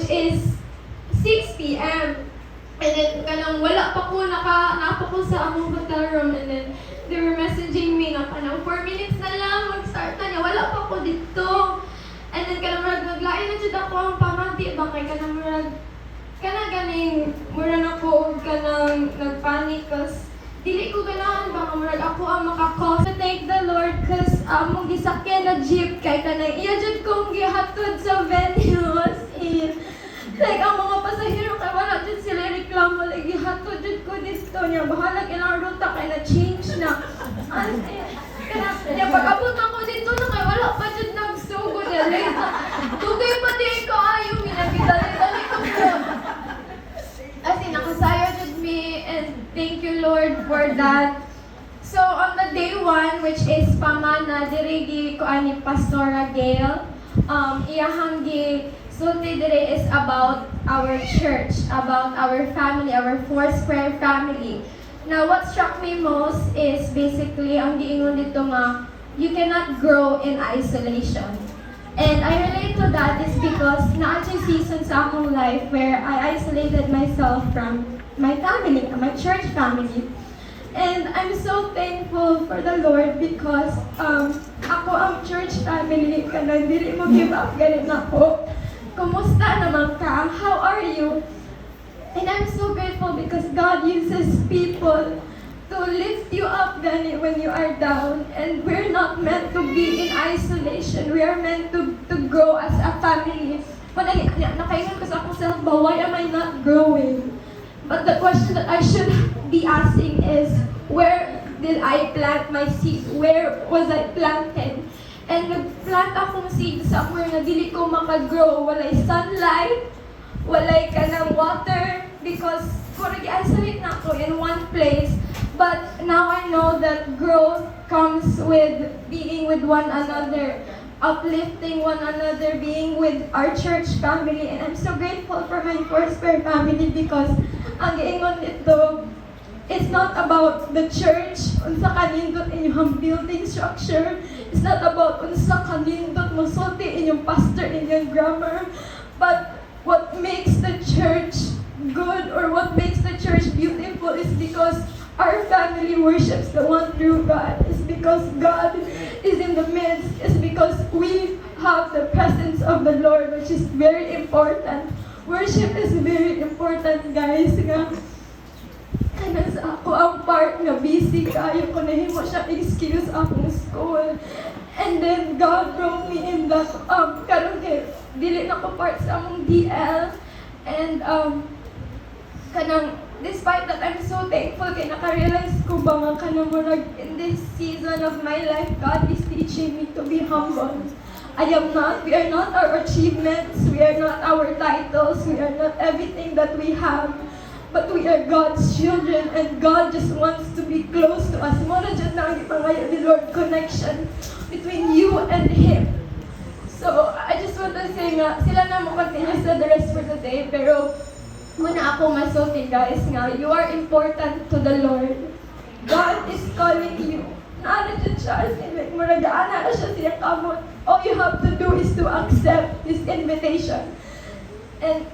which is 6 p.m. And then, kanang wala pa ko, napa ko sa among hotel room, and then, they were messaging me na kanang 4 minutes na lang, mag-start na niya, wala pa ko dito. And then, kanang murag, naglain na dyan ako ang pamati ba, kay kanang murag, kanang ganing, mura na ko, kanang nagpanic, cause, dili ko ganahan ba, murag ako ang makakos. Thank the Lord, cause, among gisakyan na jeep, kay kanang, iya dyan kong gihatod sa venue, as in. Like, ang mga pasahero kay wala dyan sila reklamo, like, ihatod dyan ko dito niya, bahala ilang ruta kay na-change na. Kaya pag-abot ako dito na kay wala pa dyan nagsugod niya, like, tugay pa din ko ayaw, minagidali-dali ko po. As in, nakasayo dyan me, and thank you Lord for that. So, on the day 1, which is pamana, dirigi ko ani Pastora Gail, iyahang sulti dire is about our church, about our family, our Foursquare family. Now, what struck me most is basically ang giingon dito nga, you cannot grow in isolation. And I relate to that is because naatay season sa akong life where I isolated myself from my family, my church family. And I'm so thankful for the Lord because ako ang church family, kanang dili mo give up, ganit na po. Kumusta naman ka? How are you? And I'm so grateful because God uses people to lift you up gani when you are down. And we're not meant to be in isolation. We are meant to grow as a family. When nakaingon ko sa akong self ba, why am I not growing? But the question that I should be asking is, where did I plant my seed? Where was I planted? And nag-plant akong seed somewhere na dili ko makagrow. Walay sunlight, walay ka ng water, because kung nag-isolate na ako in one place. But now I know that growth comes with being with one another, uplifting one another, being with our church family. And I'm so grateful for my Foursquare family because ang giingon nito, it's not about the church, unsa kanindot inyong building structure. It's not about unsa kanindot mosulti inyong pastor, inyong grammar. But what makes the church good or what makes the church beautiful is because our family worships the one true God. It's because God is in the midst. It's because we have the presence of the Lord, which is very important. Worship is very important, guys. Kaya sa ako ang part na busy kayo ko nahimo siya excuse akong school. And then God brought me in that karon kay dili na ko part sa among DL. And kanang despite that I'm so thankful kay naka-realize ko ba nga kanang murag in this season of my life God is teaching me to be humble. We are not our achievements, we are not our titles, we are not everything that we have. But we are God's children and God just wants to be close to us. Muna dyan na ang ipangayon ni Lord, connection between you and Him. So, I just want to say nga, sila na mo continue sa the rest for the day, pero muna ako masulti guys nga, you are important to the Lord. God is calling you. Naana dyan siya, like, maragaan na siya siya kamot. All you have to do is to accept His invitation. And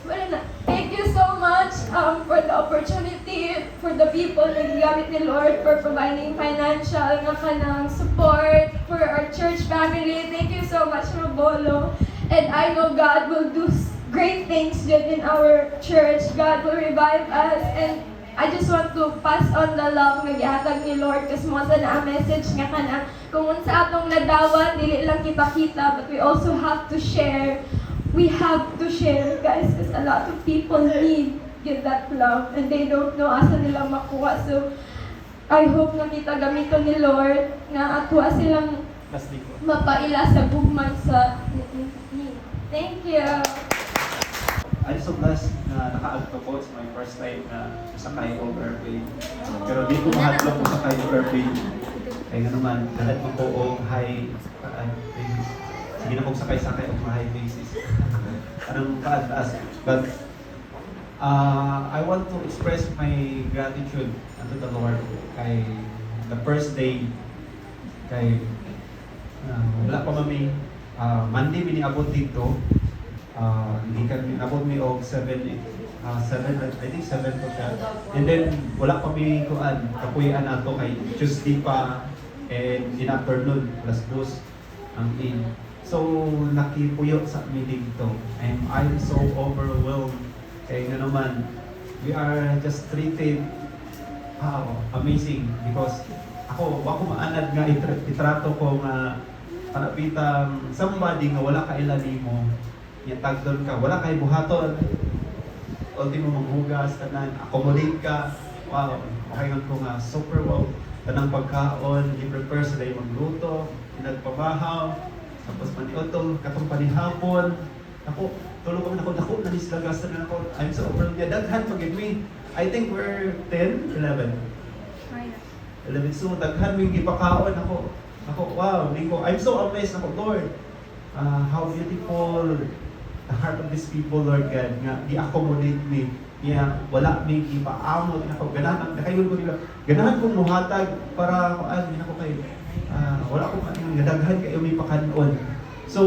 wala na. Thank you so much for the opportunity, for the people na gigamit ni Lord for providing financial nga kanang support for our church family. Thank you so much, Mabolo. And I know God will do great things in our church. God will revive us. And I just want to pass on the love nga gihatag ni Lord kasi mo sa na message nga kanang kung unsa atong nadawat, dili lang kita-kita, but we also have to share. We have to share, guys, because a lot of people need that love and they don't know asa nila makuha. So, I hope na kita gamiton ni Lord na atwa silang mapaila sa bugman sa Thank you. I'm so blessed na naka-agto po. It's my first time na sakay over airplane. Pero di ko mahadlok ko sakay over airplane. Kaya nga naman, lahat mo po o high basis. Sige na kong sakay-sakay o high basis. Anong kaas. But I want to express my gratitude unto the Lord kay the first day kay wala pa mami Monday miniabot dito gikan mi nabot mi og 7 I think 7 po siya. And then wala pa mi kuan kapuy-an ato kay Tuesday pa and in afternoon +2 ang in. So nakipuyo sa mi dito. And I'm so overwhelmed kay nga naman we are just treated amazing because ako maanad nga itrato ko nga panapitang somebody nga wala ka ila nimo tagdon ka wala kay buhaton ultimo maghugas tanan accommodate ka wow makaingon ko nga super wow tanang pagkaon i-prepare sila yung magluto pinagpabahaw tapos maniotong katong panihapon ako tulog kami dako na nislagasan na ako I'm so overwhelmed daghan pag me I think we're 10 11 so daghan ming gipakaon ako wow niko I'm so amazed ako Lord how beautiful the heart of these people Lord God nga i-accommodate me niya wala may ipaamot ako ganahan nakayon ko nila ganahan kong muhatag para ako kay wala akong daghan kayo may pakanon so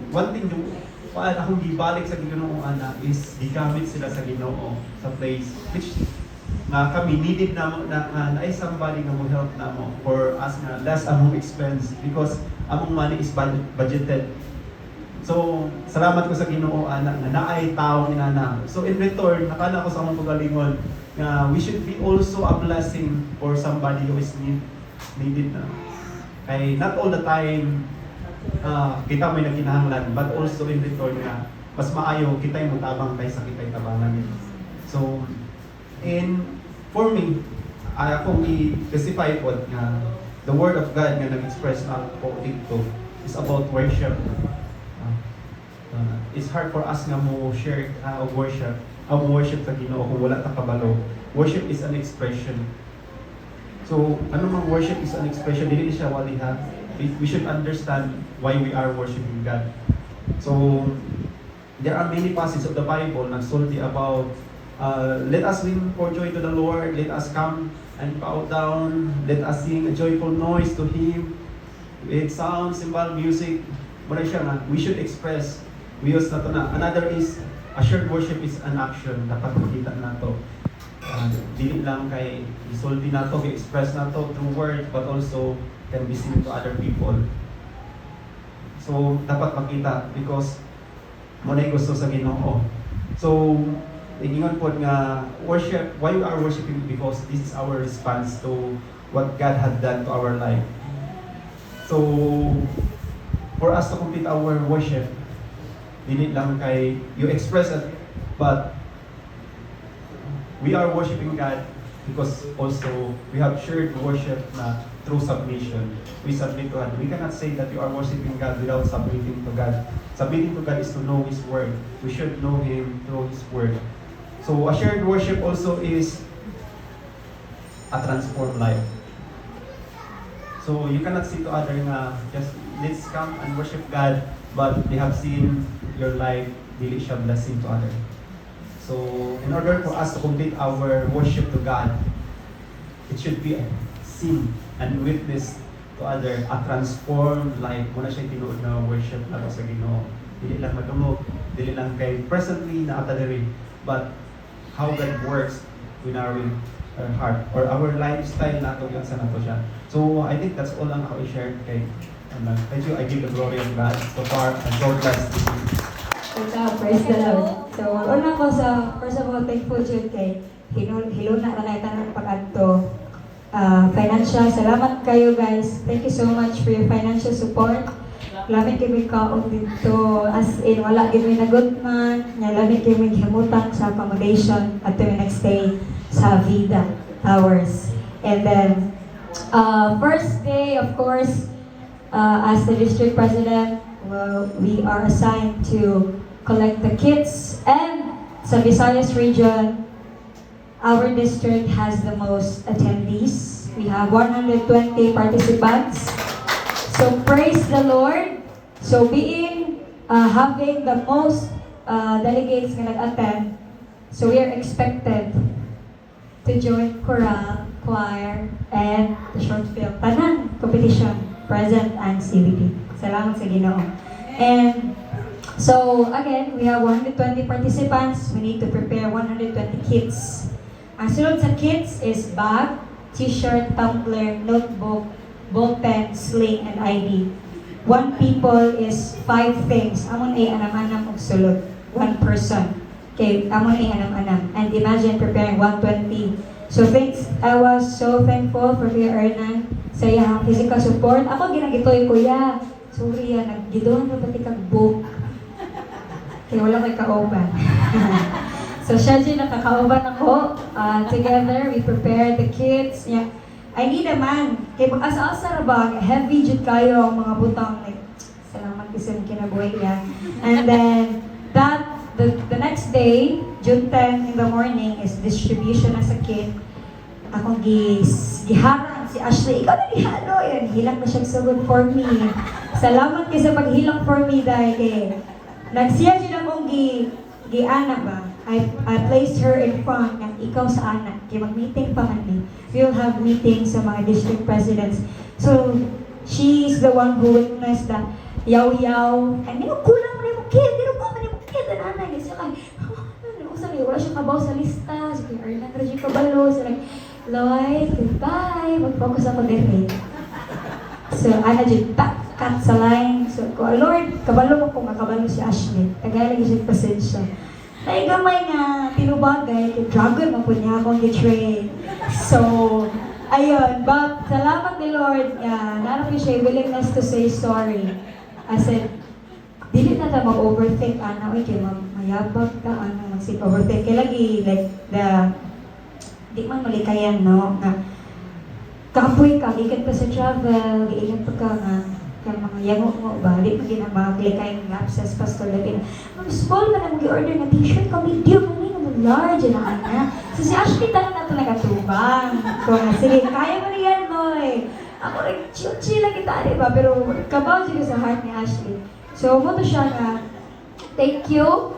one thing akong gibalik sa Ginoo ana is gigamit sila sa Ginoo sa place which nga kami needed na ay somebody nga mo help namo for us nga less among expense because among money is budgeted. So salamat ko sa Ginoo ana nga naay tawo inana. So in return nakana ko sa among pagalingon nga we should be also a blessing for somebody who is needed na. Kay not all the time kita may nagkinahanglan but also in return nga mas maayo kitay motabang kaysa kitay tabangan. So for me, akong i-specify po nga the Word of God nga nag-express na po dito is about worship. It's hard for us nga mo share of worship sa Ginoo kung wala ta kabalo. Worship is an expression. So, ano mang worship is an expression, dili siya waliha. We should understand why we are worshiping God. So, there are many passages of the Bible nagsulti about let us sing for joy to the Lord. Let us come and bow down. Let us sing a joyful noise to Him. With sound, cymbal, music. Muna siya nga, we should express. We use na to na. Another is, assured worship is an action. Dapat makita na to. Dili lang kay isulti na to, i-express na to through word, but also can be seen to other people. So, dapat makita because muna gusto sa Ginoo. So, ingon po nga worship, why we are worshiping because this is our response to what God had done to our life. So for us to complete our worship, dili lang kay you express it, but we are worshiping God because also we have shared worship na through submission. We submit to God. We cannot say that you are worshiping God without submitting to God. Submitting to God is to know His Word. We should know Him through His Word. So a shared worship also is a transformed life. So you cannot say to other nga just let's come and worship God, but they have seen your life dili siya blessing to other. So in order for us to complete our worship to God, it should be seen and witnessed to other a transformed life. Muna siya tinuod na worship lang sa Ginoo. Dili lang madungog, dili lang kay presently na atadiri, but how God works in our heart or our lifestyle nato yan sa nato siya. So I think that's all ang ako i-share kay thank you. I give the glory of God so far and God bless you. Praise the Lord. So una ko sa first of all thankful jud kay hiluna na tanan pag-adto. Financial, salamat kayo guys. Thank you so much for your financial support. Lamig kami kaon dito, as in wala kami nagutman, nga lamig kami himutan sa accommodation at kami nagstay sa Vida Towers. And then, first day, of course, as the district president, well, we are assigned to collect the kits, and sa Visayas region, our district has the most attendees. We have 120 participants. So praise the Lord. So having the most delegates na nag-attend, so we are expected to join choral, choir, and the short film. Tanan competition, present and CBD. Salamat sa Ginoo. And So again, we have 120 participants. We need to prepare 120 kits. Ang sunod sa kits is bag, t-shirt, tumbler, notebook, ball pen, sling, and ID. One people is 5 things. Amon ay anam-anam og sulod. One person. Okay, amon ay anam-anam. And imagine preparing 120. So thanks, I was so thankful for Kuya Ernan sa iyang physical support. Ako ginagitoy kuya. Sorry naggidoon na pati kag book. Kaya wala kay kauban. So siya din nakakauban ako. Together, we prepared the kids. Yeah. I need a man. Kaya mag-asa-asa na ba? Heavy jud kayo ang mga butang. Like, salamat kasi kinabuhay yan. And then, the next day, June 10 in the morning, is distribution na sa kit. Akong giharang si Ashley. Ikaw na gihalo yan. Hilang na siya sugod for me. Salamat kayo sa paghilang for me dahil kay nagsiya siya akong gi-ana ba? I placed her in front ng ikaw sa anak. Kaya mag-meeting pa man eh. We will have meetings sa mga district presidents. So, she is the one who witnessed that yaw-yaw. And kulang mo na yung kid. Kulang mo na yung kid. Ang anay. Siya kay, wala siya kabaw sa lista. So, kaya Ernan Reggie Cabalo. So, like, Lloyd, goodbye. Mag-focus ako din eh. So, ana dyan, cut sa line. So, ko, Lord, kabalo mo kung kabalo si Ashley. Tagay lagi siya pasensya. Ay, gamay nga, tinubagay, kay dragon mo po niya akong gitrain. So, ayun, but salamat ni Lord nga, naroon siya willingness to say sorry. I said, dili na ta mag-overthink, ana, kay mayabag ka, ano, mag-overthink. Kaya lagi, like, di man malikayan, no, nga, kapoy ka, ikat ka sa travel, ikat ka nga, kaya mga yango mo ba, di pa ginamaglikay ng lapses, Pastor Levin. Ma'am, small ka na mag-order na t-shirt ka, medium, ano, large, na ana. So si Ashley talaga na ito nagatubang. So na, sige, kaya mo niyan, boy. Ako rin, chill lang kita, di ba? Pero kabaw siya sa heart ni Ashley. So, mo to siya na, thank you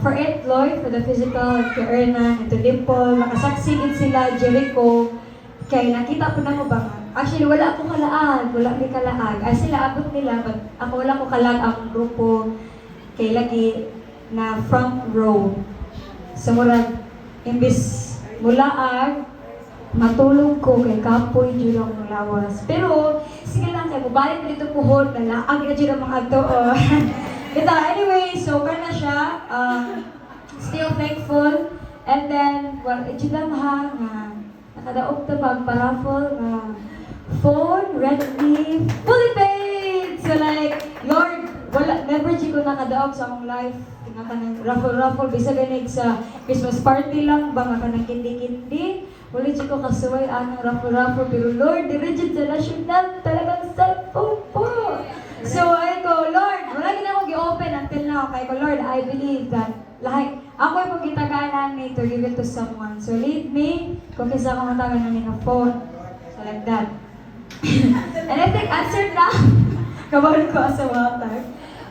for it, Lord, for the physical, to Ernan, and to Dimple, nakasaksigid sila, Jericho, kaya nakita po na mo ba nga? Actually, wala akong kalaag, wala may kalaag. Sila abot nila, but ako wala akong kalaag ang grupo kay lagi na front row. So, murag, imbis mulaag, matulog ko kay kapoy dyan ang lawas. Pero, sige lang kayo, balik na dito puhod, nalaag na dyan ang mga ato. Ito, anyway, so, na siya. Still thankful. And then, well, dyan lang ha, nakadaog ta pag-paraffle, phone, red leaf, fully paid! So like, Lord, wala, never di ko nakadaog sa akong life. Nga ka ng raffle-raffle, bisa ganig sa Christmas party lang, ba nga ka ng kindi-kindi. Wala di ko kasuway anong raffle-raffle, pero Lord, dirigid sa national, talagang cellphone po. So, ay ko, Lord, wala gina ako gi-open until now. Kaya ko, Lord, I believe that, like, ako yung pagkitaganan ni to give it to someone. So, lead me, kung kisa ako mataganan ni na phone. So, like that. And I think answered na. Kabawal ko sa water.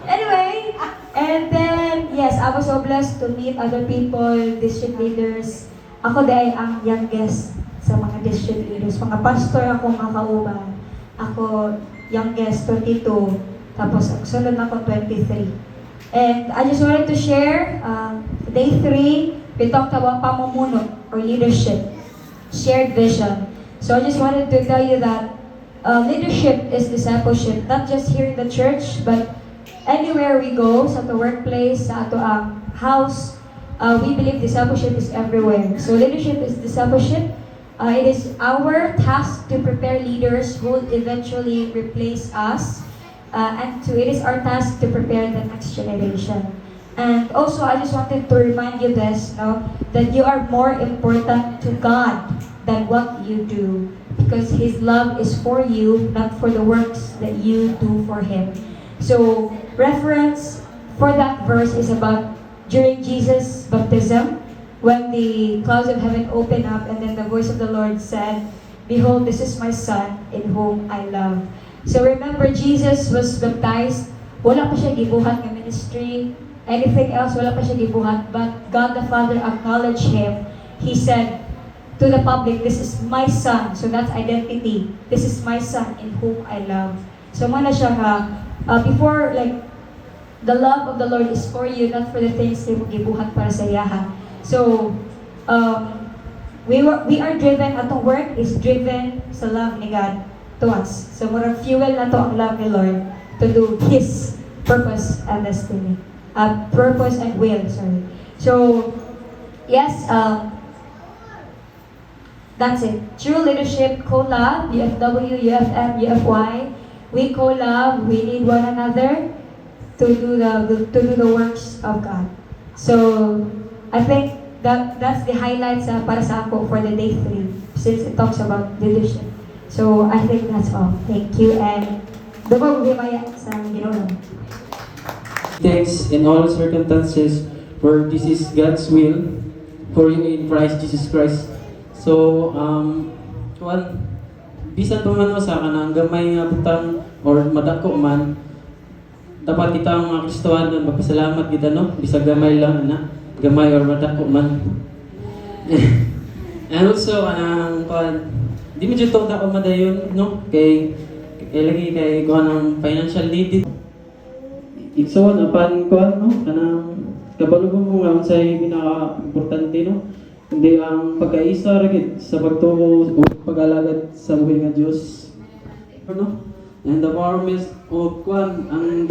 Anyway, and then, yes, I was so blessed to meet other people, district leaders. Ako dahil ang youngest sa mga district leaders. Mga pastor ako makauban. Ako, youngest, 22. Tapos, sunod na ako, 23. And I just wanted to share, day 3, we talked about pamumuno or leadership, shared vision. So I just wanted to tell you that leadership is discipleship, not just here in the church, but anywhere we go, sa ato workplace, sa ato house, we believe discipleship is everywhere. So leadership is discipleship. It is our task to prepare leaders who will eventually replace us. It is our task to prepare the next generation. And also, I just wanted to remind you this, that you are more important to God than what you do. Because His love is for you, not for the works that you do for Him. So, reference for that verse is about during Jesus' baptism, when the clouds of heaven opened up and then the voice of the Lord said, "Behold, this is my Son, in whom I love." So remember, Jesus was baptized. Wala pa siya gibuhat ng ministry. Anything else, wala pa siya gibuhat. But God the Father acknowledged Him. He said to the public, "This is my Son." So that's identity. This is my Son in whom I love. So muna siya before, like, the love of the Lord is for you, not for the things na gibuhat para sa iyaha. So, we are driven, atong work is driven sa love ni God to us. So, murag fuel na to ang love ni Lord to do His purpose and destiny. Purpose and will, sorry. So, yes, that's it. True leadership, collab, UFW, UFM, UFY. We collab, we need one another to do the works of God. So, I think that's the highlights para sa ako for the day 3, since it talks about leadership. So, I think that's all. Thank you, and dugo gumaya sa Ginoo. Thanks in all circumstances, for this is God's will for you in Christ Jesus Christ. So, bisan pa man mo sa kanang gamay nga butang or madako man, dapat kita ang mga Kristohanon magpasalamat kita, no? Bisag gamay lang na, gamay or madako man. And also, di mo dyan to ako madayon, no? Kay lagi kay kuha ng financial need. Ikson, apan kuha, no? Kanang kabalubong mo nga unsay pinaka-importante, no? Hindi ang pagkaisa ragid sa pagtuo o pag-alagad sa buhay nga Dios. No? And the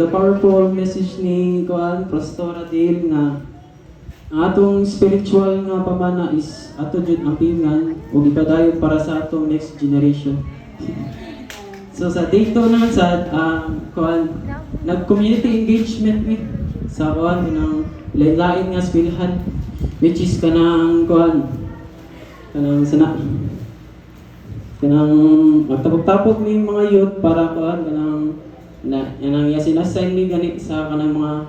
powerful message ni Pastor Adil nga ang atong spiritual nga pamana is ato jud ang pingan ug ipadayon para sa atong next generation. So sa dito na sa nag-community engagement ni sa ng lain-lain nga eskwelahan, which is kanang magtapok-tapok ni mga youth para kanang sinassign ni gani sa kanang mga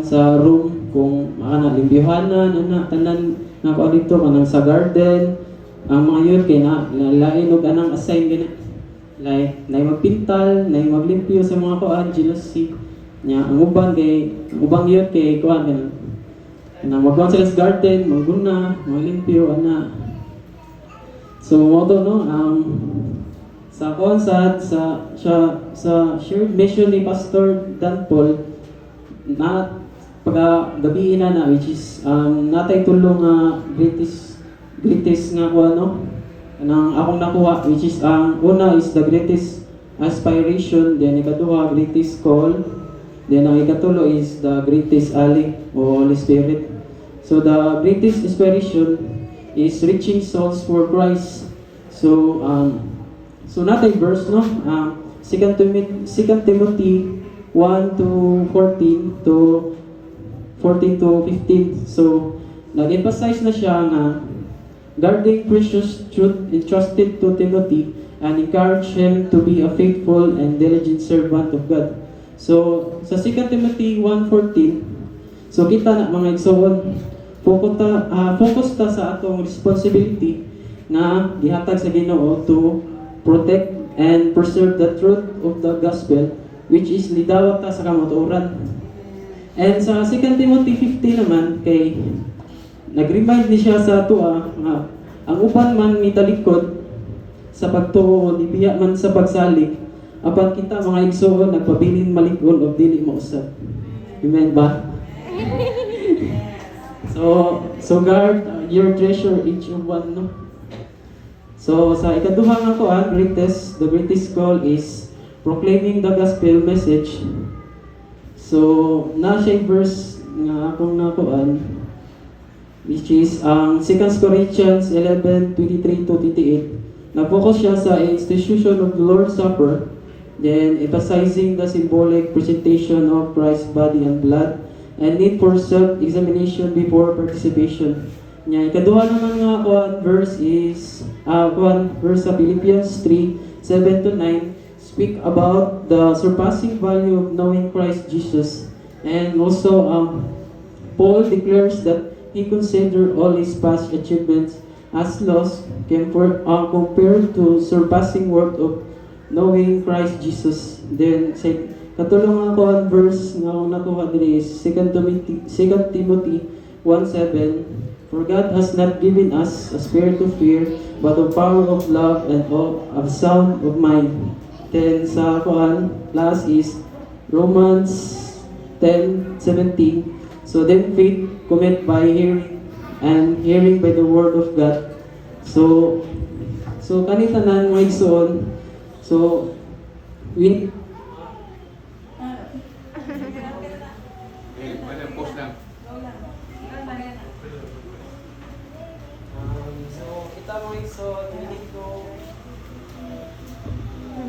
sa room kung limbyohanan tanan na dito kanang sa garden ang mga youth kay lain og anang assign gani like na magpintal, na maglimpyo sa mga jealousy nya ang ubang youth kay kanang magkuhan sila sa garden, magguna, maglimpyo, ana. So, moto, no, sa shared mission ni Pastor Dan Paul, na paggabihin na, which is, natay tulong greatest nga ko, no, nang akong nakuha, which is, una is the greatest aspiration, then ikaduha, greatest call, then ang ikatulo is the greatest ally, o Holy Spirit. So the greatest inspiration is reaching souls for Christ. So natay verse, no? 2 Timothy 1 to 14 to 15. So nag-emphasize na siya nga guarding precious truth entrusted to Timothy and encourage him to be a faithful and diligent servant of God. So sa 2 Timothy 1:14, so kita na mga igsoon, focus ta sa atong responsibility na gihatag sa Ginoo to protect and preserve the truth of the gospel, which is lidawat ta sa kamatuoran. And sa 2 Timothy 15 naman, kay nag-remind ni siya sa ato nga ang uban man mitalikod sa pagtuo, libiya man sa pagsalig, apan kita mga igsoon nagpabilin malig-on o dili mausab. Amen ba? So guard your treasure each of one, no? So sa ikaduha nga ko, the greatest call is proclaiming the gospel message. So na siya verse nga akong nakuan, which is ang 2 Corinthians 11:23-28. Na-focus siya sa institution of the Lord's Supper, then emphasizing the symbolic presentation of Christ's body and blood, and need for self-examination before participation. Nya ikaduha naman nga verse is verse sa Philippians 3:7-9 speak about the surpassing value of knowing Christ Jesus, and also Paul declares that he considered all his past achievements as loss compared to surpassing worth of knowing Christ Jesus. Then katulong ako ang verse nga nakuha diri is 2 Timothy 1:7. For God has not given us a spirit of fear, but of power, of love, and of sound of mind. Then sa last is Romans 10:17. So then faith cometh by hearing, and hearing by the word of God. So kanita na mga igsoon. So we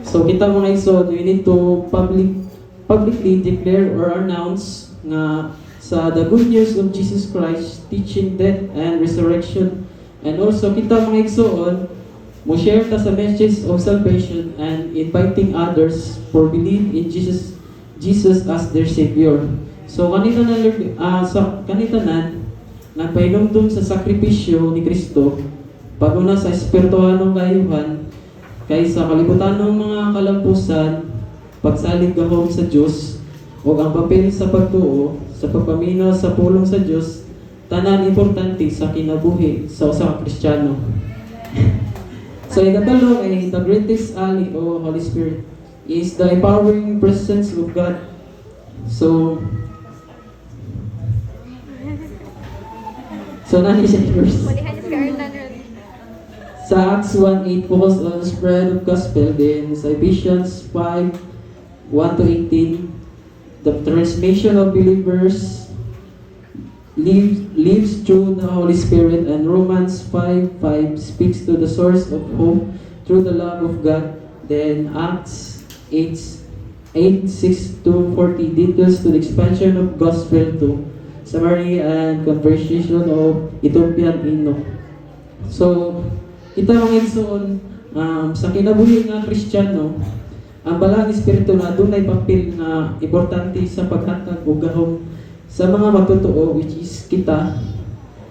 So kita mga igsoon, we need to publicly declare or announce nga sa the good news of Jesus Christ, teaching death and resurrection. And also kita mga igsoon, mo share ta sa message of salvation and inviting others for believe in Jesus as their Savior. So kanita na nagpahinumdum sa sakripisyo ni Kristo paguna sa espirituhanong kayuhan kaysa kalibutan ng mga kalampusan, pagsalig gahom sa Diyos, o ang papel sa pagtuo, sa pagpaminaw sa pulong sa Diyos, tanan importante sa kinabuhi sa usa ka Kristiyano. So ikatalo ay the greatest ally o Holy Spirit is the empowering presence of God. So nani siya first. Sa Acts 1:8, focus on the spread of gospel. Then sa Ephesians 5:1-18, the transmission of believers lives through the Holy Spirit. And Romans 5:5 speaks to the source of hope through the love of God. Then Acts 8:6-40 details to the expansion of gospel to Samaria and conversion of Ethiopian Enoch. So kita mga igsoon, sa kinabuhi nga Kristiyano, ang balang espiritu na dunay papel na importante sa paghatag og gahom sa mga matutuo, which is kita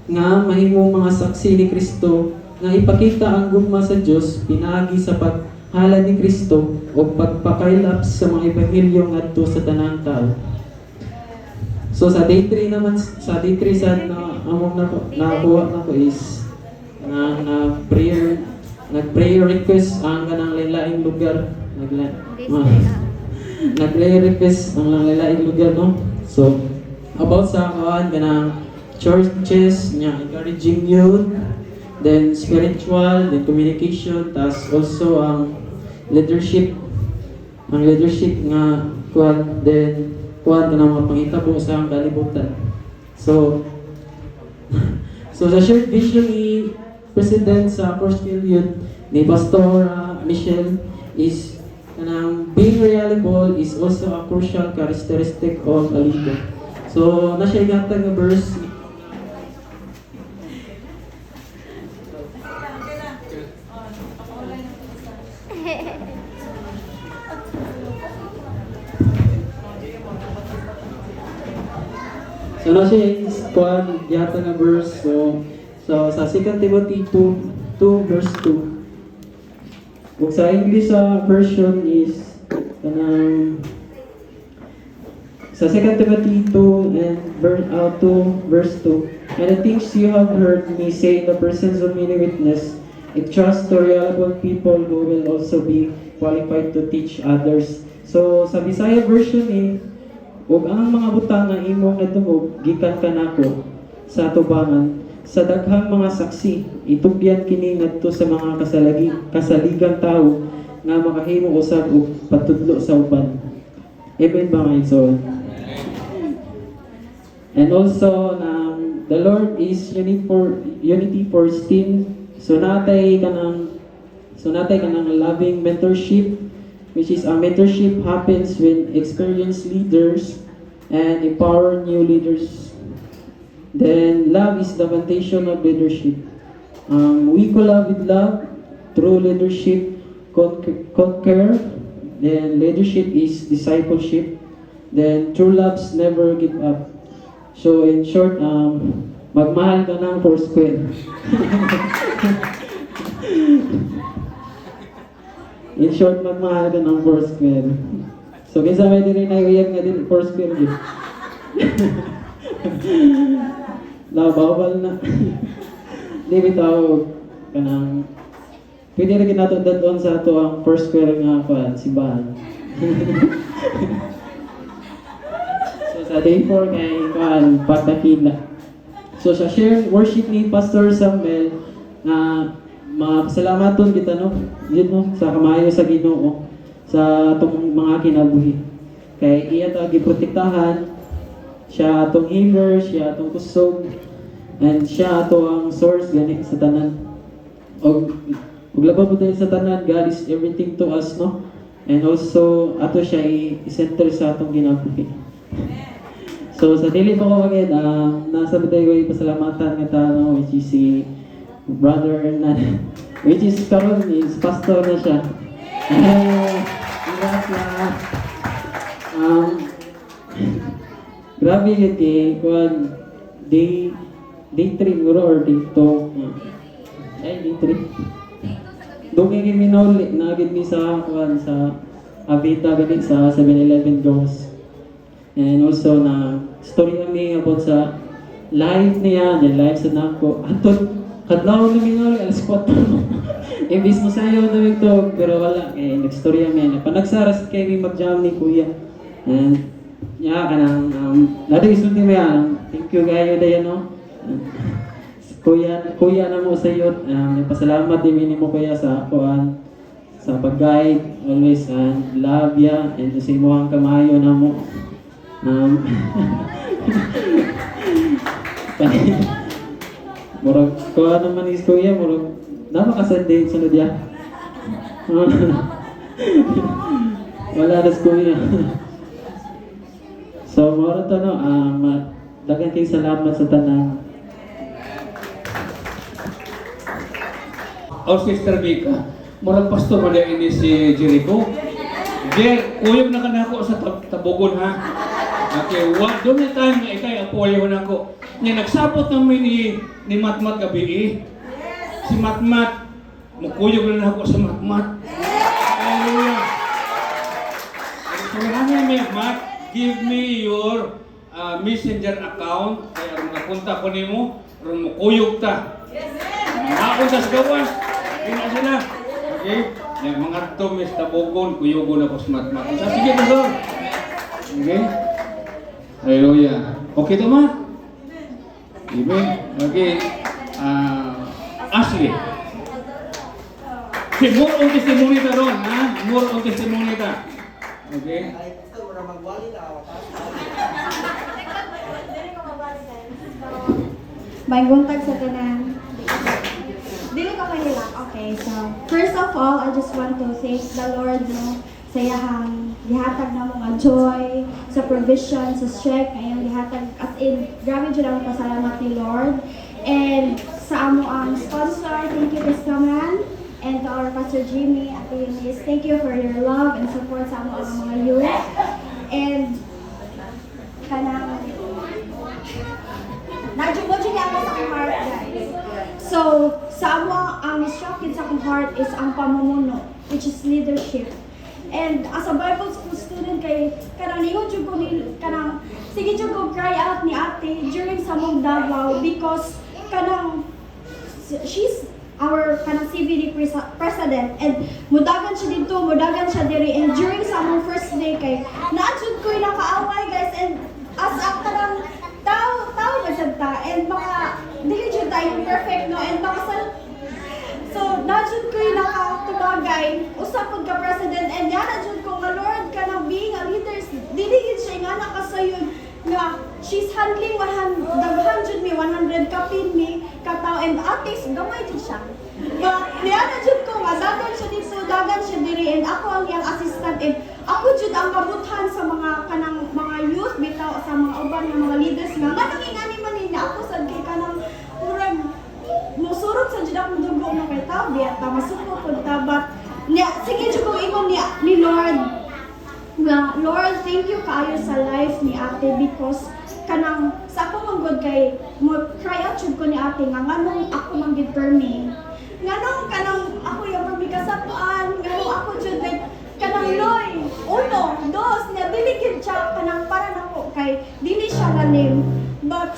nga mahimong mga saksi ni Kristo nga ipakita ang gugma sa Dios pinaagi sa paghalad ni Kristo o pagpakaylap sa mga ebanghelyo ngadto sa tanang tao. So sa day 3 naman, sa day 3 sa nakuha nako is nag-prayer request ang kanang lain-laing lugar. Nag-prayer request ang lain-laing lugar, no? So about sa kanang churches nya encouraging youth, then spiritual, then communication, tas also ang leadership nga then kanang mga pangitabo sa kalibutan. So sa shared vision ni President sa First Youth ni Pastor Michelle is kanang being reliable is also a crucial characteristic of a leader. So na siya igatag nga verse. So na siya igatag nga verse. So sa 2 Timothy 2 verse 2. Kung sa English version is kanang sa 2 Timothy 2 and verse 2. And the things you have heard me say in the presence of many witnesses, I trust to reliable people who will also be qualified to teach others. So sa Bisaya version ug ang mga butang nga imong natungog gikan kanako sa atubangan sa daghang mga saksi, itugyan kini ngadto sa mga kasaligang tao nga makahimo usab og patudlo sa uban. Amen ba mga igsoon? And also the Lord is unity for esteem. So natay kanang loving mentorship, which is our mentorship happens when experienced leaders and empower new leaders. Then love is the foundation of leadership. We collab with love, true leadership conquer. Then leadership is discipleship. Then true loves never give up. So in short, magmahal ka ng Foursquare. In short, magmahal ka ng Foursquare. So kinsa may diri na uyab nga din Foursquare gyud. Bawal na. Di bitaw kanang pwede rin nato dadon sa ato ang Foursquare nga simbahan. So sa sa day 4 kay pagdakila. So sa share worship ni Pastor Samuel na mapasalamaton kita no, yun no, sa kamayo sa Ginoo sa atong mga kinabuhi. Kay iya ta giprotektahan, siya atong healer, siya atong kusog, and siya ato ang source gani sa tanan. Og labaw po tayo sa tanan, God is everything to us no. And also ato siya i-center sa atong kinabuhi. So sa dili pa ko maged, nasa tayo ko ipasalamatan nga ta no, which is si Brother Hernan, which is karon is pastor na siya. Grabe yun kay kuan day 3 guro or day 2. Day 3. Dugay kay minuli nagid mi sa kuan sa Avita gani sa 7-Eleven Girls. And also na story kami about sa live niya, the live sa nako. Aton kadlaw na minuli alas 4. Imbis mo sayo na ito, pero wala. Eh, nag-story kami. Panagsaras kay may mag-jam ni Kuya. And, kanang, natin isulti mo yan. Thank you kayo dayan, no? Kuya na mo sa iyo. Pasalamat din mo Kuya sa kuan, sa pag-guide, always, and love ya, and sa imo ang kamayo na mo. Murag, kuha naman is Kuya, murag, napakasanday sunod ya. Wala na si Kuya. So, mura to no, dagan kayo salamat sa tanan. O Sister Mika, murag pastor mo na ini si Jericho. Jer, uyog na ka na ako sa tabugon ha. Okay, doon na tayo nga ikay apoyo na ako. Nga nagsabot namin ni Matmat gabi Si Matmat, mukuyog na ako sa Matmat. Hallelujah. So may Mat, give me your messenger account. Kaya rin napunta ko nimo, rin mukuyog ta. Ako sa gawas, yun na sila. Okay? Yung mga tumis na bugon, kuyugon ako sa Matmat. So, sige na doon. Okay? Hallelujah. Okay to ma? Amen. Okay. Ashley. Okay, more on testimony ta ron, ha? More on testimony ta. Okay? May buntag sa tanan. Dili ko kanila. Okay, so first of all, I just want to thank the Lord no, sa iyang gihatag na mga joy, sa provision, sa strength, ngayong gihatag as in, grabe dyan ang pasalamat ni Lord. And sa amo ang sponsor, thank you Kristaman, and to our Pastor Jimmy at Eunice, thank you for your love and support sa amo ang mga youth. And kanang nadyo niya ako sa akong heart, guys. So, sa amo ang instructed sa akong heart is ang pamumuno, which is leadership. And as a Bible school student kay kanang niyo jud ko ni kanang sige jud ko cry out ni ate during sa mong Davao because kanang she's our kanang CVD president and mudagan siya dito, mudagan siya diri, and during sa mong first day kay naajud ko yung nakaaway guys, and as a kanang tao masad ta and mga dili jud tayo perfect no, and mga so, najud ko yung nakatubagay, usap ko ka president, and yan najud ko nga Lord ka na being a leader, diligid siya nga nakasayon nga she's handling 100 kapin me katao, and at least gamay din siya. But yan najud ko nga dagan siya dito, dagan siya diri, and ako ang iyang assistant, and ako jud ang mabuthan sa mga kanang mga youth bitaw sa mga uban nga mga leaders nga nangingani man ni ako sad kay kanang murag musurot sa jud akong dugo no kay tabi at masuko pud tabat niya sige jud ko ingon ni Lord nga Lord, thank you kaayo sa life ni ate because kanang sa ako manggod kay mo cry out jud ko ni ate nga nganong ako manggid permi nganong kanang ako yung permi kasapaan nganong ako jud like kanang loy uno dos niya diligid siya kanang para nako kay dili siya lalim but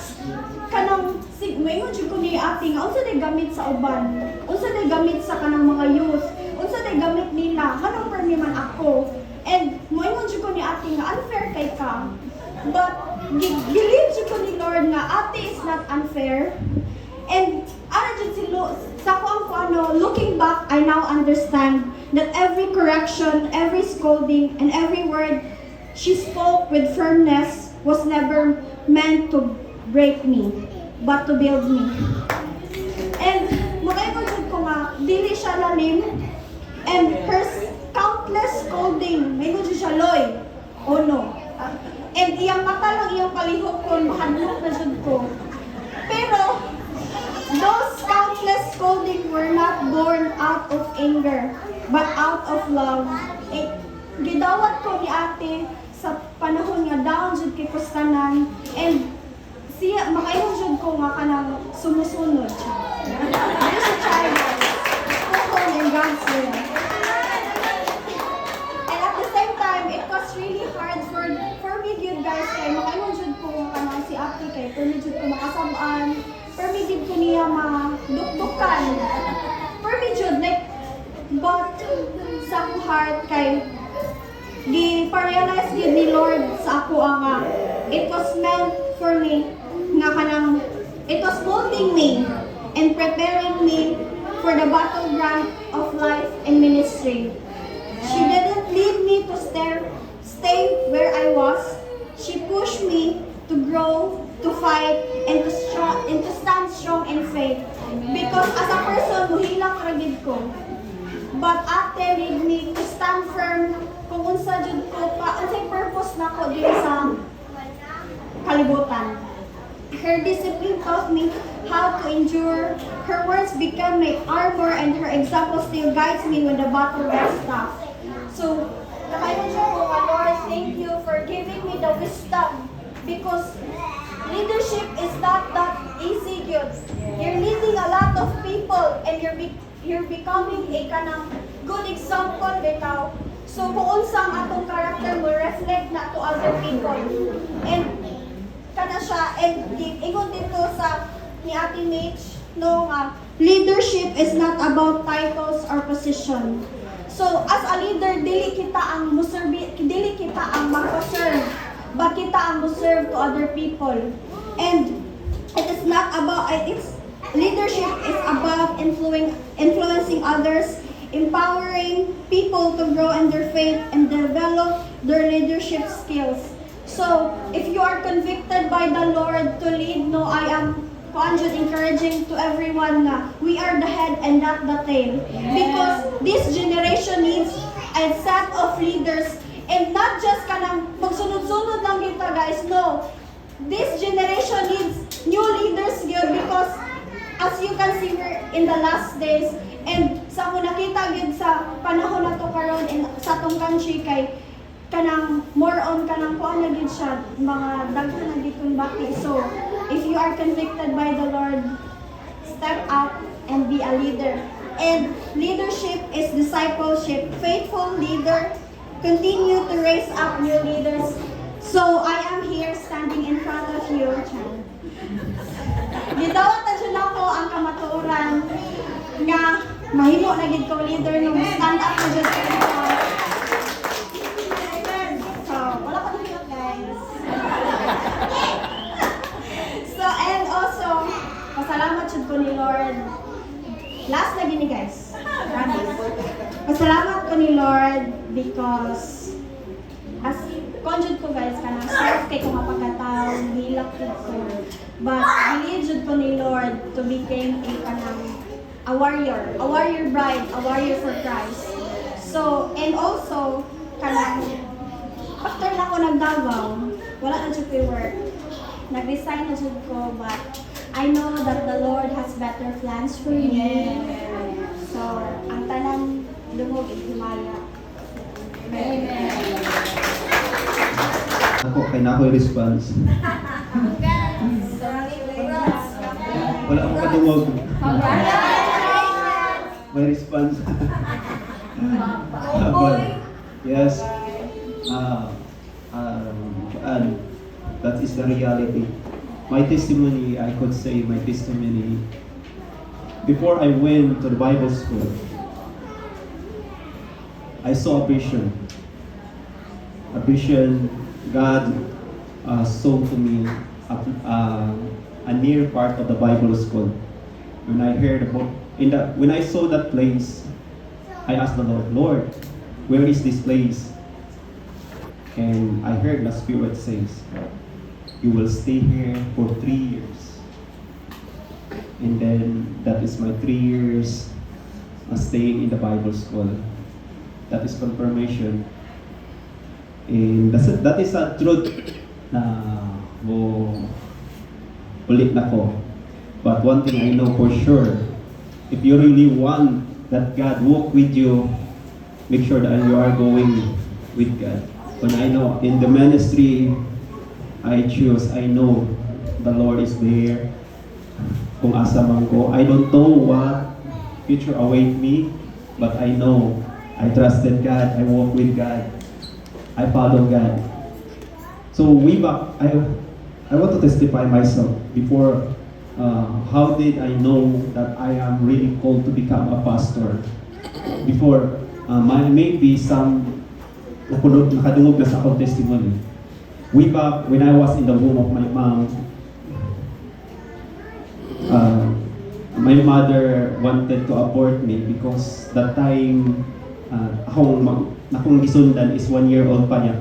kanang mayon jud ko ni ate nga unsa day gamit sa uban, unsa day gamit sa kanang mga youth, unsa day gamit nila, kanang permi man ako. And mayon jud ko ni ate nga unfair kay ka. But believe ko ni Lord nga ate is not unfair. And ano dyan sa ko ano, looking back, I now understand that every correction, every scolding, and every word she spoke with firmness was never meant to break me, but to build me. And makaibagod ko nga, dili siya lalim, and her countless scolding, may gud siya loy, oh no. And iyang mata lang iyang palihok ko, mahadlok na jud ko. Pero, those countless scolding were not born out of anger, but out of love. Gidawat ko ni ate sa panahon nga down jud kay kustanan, and siya makaingon jud ko nga kanang sumusunod siya. This is a child, spoken in God's will. And at the same time, it was really hard for me yun guys, kay makaingon jud ko nga kanang si ate kay permi jud ko makasab-an, permi jud ko niya madukdukan. Permi jud like, but sa akong heart kay gi-realize yun ni Lord sa ako nga it was meant for me nga kanang it was molding me and preparing me for the battleground of life and ministry. She didn't leave me to stay where I was. She pushed me to grow, to fight, and to stand strong in faith. Because as a person, muhilang ragid ko. But ate lead me to stand firm kung unsa jud ko pa unsay purpose nako diri sa kalibutan. Her discipline taught me how to endure. Her words became my armor, and her example still guides me when the battle gets tough. So, nakaingon siya ko nga, Lord, thank you for giving me the wisdom, because leadership is not that easy, good. You're leading a lot of people, and you're becoming a kanang good example bitaw. So kung unsang atong character will reflect na to other people. And kana siya, and ingon dito sa ni Ate Mitch, no nga, leadership is not about titles or position. So as a leader, dili kita ang magpa-serve, but kita ang serve to other people. And it is not about, leadership is about influencing others, empowering people to grow in their faith and develop their leadership skills. So, if you are convicted by the Lord to lead, no, I am encouraging to everyone na we are the head and not the tail. Because this generation needs a set of leaders, and not just kanang magsunod-sunod lang kita guys, no. This generation needs new leaders yun, because as you can see, we're in the last days, and sa ako nakita gid sa panahon na to karon sa atong country kay kanang more on kanang kuan na gid siya mga daghan na gid kun baki. So if you are convicted by the Lord, step up and be a leader. And leadership is discipleship. Faithful leader continue to raise up new leaders. So I am here standing in front of you. Gidawat na dyan ako ang kamatuoran nga mahimo na gid ko leader nung stand up na dyan sa ito. So, wala pa dito guys. So, and also, pasalamat dyan ko ni Lord. Last na gini guys. Promise. Pasalamat ko ni Lord because as conjud ko guys, kanang serve kay ko mapagkataon, hilak ko. But believe jud ko ni Lord to become a warrior bride, a warrior for Christ. So, and also, kanang after na ko nagdagaw, wala na jud ko work. Nag-resign na jud ko, but I know that the Lord has better plans for me. So, ang tanang lungog himaya. Amen. Ako, kay Nakoy response. Wala akong katungog. May response. But, yes. And that is the reality. My testimony, I could say my testimony, before I went to the Bible school, I saw a vision. A vision, God sold to me a near part of the Bible school. When I heard about when I saw that place, I asked the Lord, Lord, where is this place? And I heard the Spirit says, you will stay here for 3 years. And then that is my 3 years staying in the Bible school. That is confirmation. And that is a truth na ulit na ko. But one thing I know for sure, if you really want that God walk with you, make sure that you are going with God. When I know in the ministry I choose, I know the Lord is there. Kung asa man ko, I don't know what future await me, but I know I trusted God, I walk with God, I follow God. So way back, I want to testify myself before. How did I know that I am really called to become a pastor? Before, maybe some nakadungog na sa akong testimony. Way back when I was in the womb of my mom, my mother wanted to abort me because that time akong gisundan is 1 year old pa niya.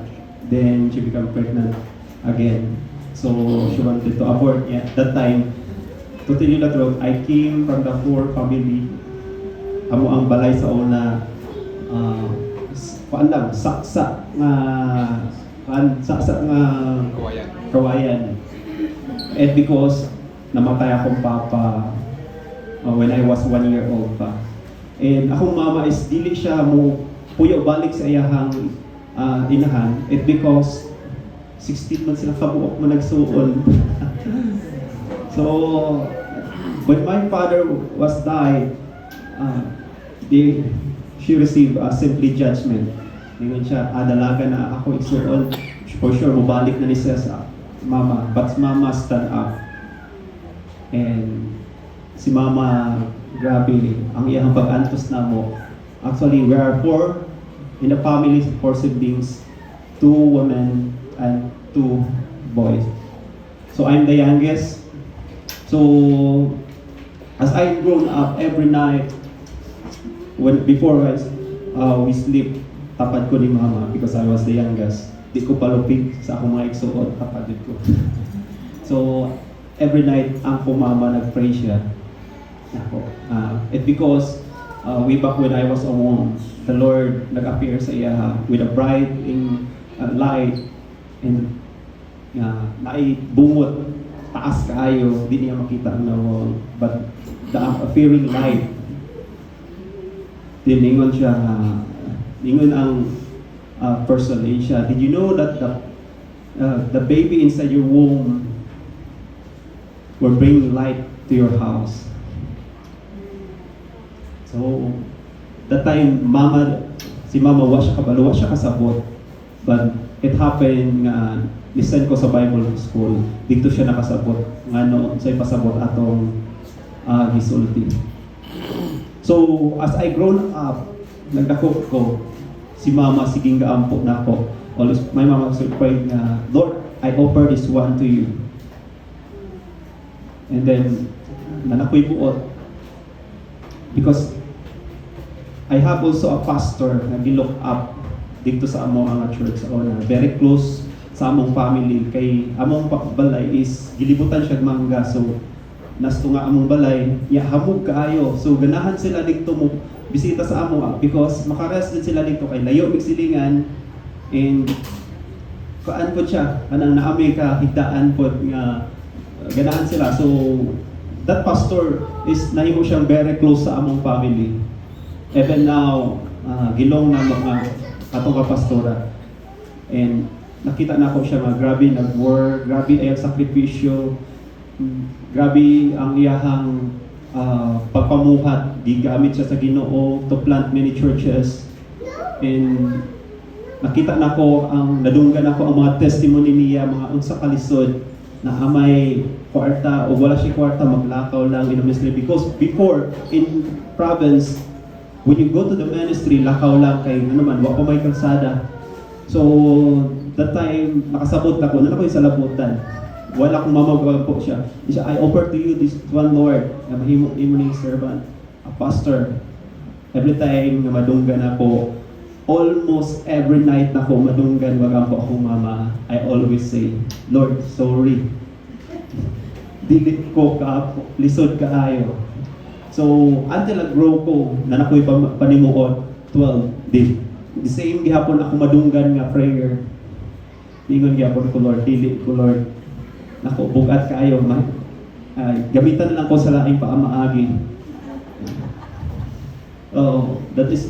Then she became pregnant again. So she wanted to abort me at that time. To tell you the truth, I came from the poor family. Amo ang balay sa una, saksa nga kawayan. And because namatay akong papa when I was 1 year old pa. And akong mama is dili siya mo puyo balik sa iyahang inahan. It because 16 man sila kabuok mo nagsuon. So when my father was died, she received a simply judgment. Ningon siya, dalaga na ako igsuon. For sure, mabalik na ni siya sa mama. But mama stand up. And si mama, grabe, ang iyang pag-antos na mo. Actually, we are 4 in the family, 4 siblings, 2 women and 2 boys. So I'm the youngest. So as I grown up every night, before we sleep, tapad ko ni mama because I was the youngest. Di ko palupig sa akong mga igsuot, tapadid ko. So every night ang ko mama nag-pray siya. It because way back when I was a womb, the Lord nag-appear sa iya with a bright light and naibungot taas kaayo, di niya makita ang nawal. But the appearing light, diningon siya, ningon ang person siya. Did you know that the baby inside your womb will bring light to your house? So, that time, si mama, wa siya kabalo, wa siya kasabot. But it happened listen ko sa Bible school, dito siya nakasabot nga no sa'y pasabot atong gisulti. So as I grown up, nagdako ko si mama siging gaampo na ako. Always my mama was praying nga, Lord, I offer this one to you. And then nanakoy buot because I have also a pastor na gilook up dito sa among nga church sa una, very close sa among family. Kay among balay is gilibutan siya mangga, so nasto nga among balay hamog kaayo, so ganahan sila dito mo bisita sa amo because makaras din sila dito kay layo mig silingan and kaan po siya kanang naami ka higdaan po nga ganahan sila. So that pastor is nahimo siyang very close sa among family. Even now gilong na mga atong kapastora, and nakita na ko siya nga grabe nag-work, grabe ay sakripisyo, grabe ang iyahang pagpamuhat, gigamit siya sa Ginoo to plant many churches. And nakita na ko nadunggan ako ang mga testimony niya, mga unsa kalisod na amay kwarta o wala siya kwarta, maglakaw lang in the ministry. Because before in province, when you go to the ministry, lakaw lang kay naman wa pa may kalsada. So, that time, nakasabot ako, na ako yung salabutan. Wala akong mamagawa po siya. Siya, I offer to you this one Lord, na mahimo ni servant, a pastor. Every time na madunggan ako, almost every night na ako madunggan, wag po akong mama, I always say, Lord, sorry. Dili ko ka, lisod kaayo. So, until I-grow ko, na nako'y panimuot, 12, di. The same gihapon ako madunggan nga prayer. Ingon gihapon ko, Lord, dili ko, Lord. Nako, bugat kaayo, gamitan na lang ko sa laing paamaagi. That is,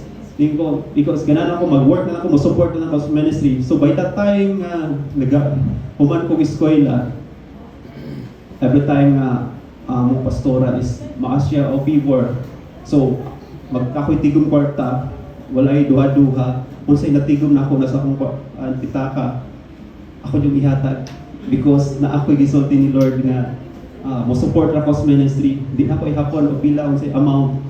because ganan ako mag-work na ako, mag-support na ako sa ministry. So by that time human ko eskwela, every time mo pastora is maasya o favor. So ako'y tigom kwarta, walay duha-duha. Unsay natigom na ako nasa akong pitaka, ako yung ihatag because na ako'y gisulti ni Lord nga mo support ako sa ministry. Di ako ihapon o pila unsay amount.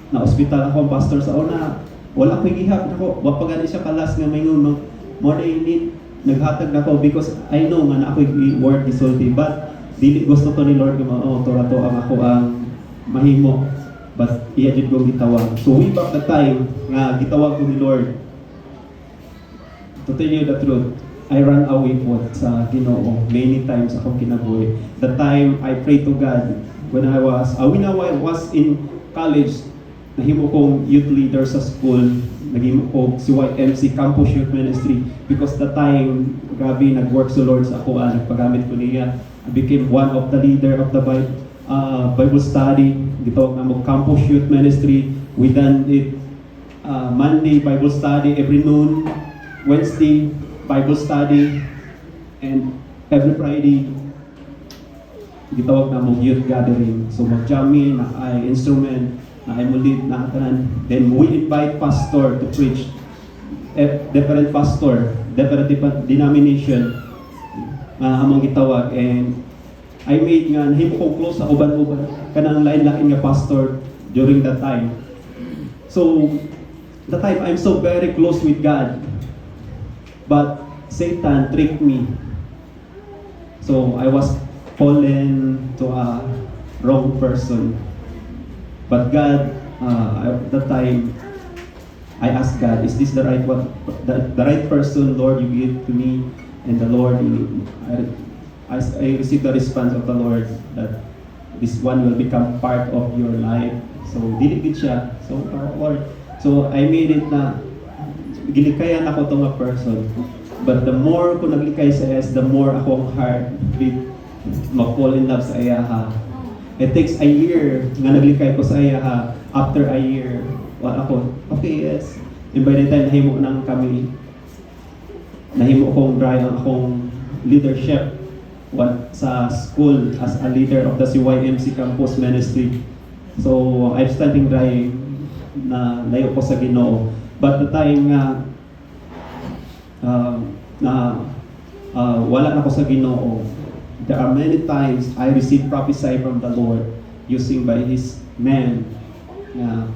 Na ospital ako, pastor sa una, wala ko'y gihap ako, wapagani siya kalas nga may nguno, more than need, naghatag na ako because I know nga na ako'y word gisulti, but dili gusto to ni Lord nga to ang ako ang mahimo, but iya jud kong gitawag. So way back the time nga gitawag ko ni Lord, to tell you the truth, I ran away po sa Ginoo many times akong kinabuhi. The time I prayed to God when I was in college, nahimo kong youth leader sa school, nagimo ko si YMC Campus Youth Ministry because the time, grabe, nag-work sa Lord sa ako, nagpagamit ko niya. I became one of the leader of the Bible study. Gitawag na mo Campus Youth Ministry. We done it Monday Bible study every noon, Wednesday Bible study, and every Friday gitawag na mo youth gathering. So mag-jamming, ay instrument, I will lead na tanan. Then we invite pastor to preach. Different pastor, different denomination among gitawag, and I made nga nahimo kong close sa uban-uban kanang lain-lain nga pastor during that time. So the time I'm so very close with God, but Satan tricked me. So I was fallen to a wrong person. But God, at that time, I asked God, is this the right one, the right person, Lord, you give to me? And the Lord, I received the response of the Lord that this one will become part of your life. So, diligid siya. So, Lord, so I made it na gilikayan ako itong person. But the more ko naglikay sa yes, the more akong heart beat, mag-fall in love sa iyaha. It takes a year nga naglikay ko sa iyaha. After a year, ako, okay, yes. And by the time nahimo nang kami, nahimo akong leadership sa school as a leader of the CYMC Campus Ministry. So, I'm standing dry na layo ko sa Ginoo. But the time wala na ako sa Ginoo, there are many times I received prophecy from the Lord using by His man.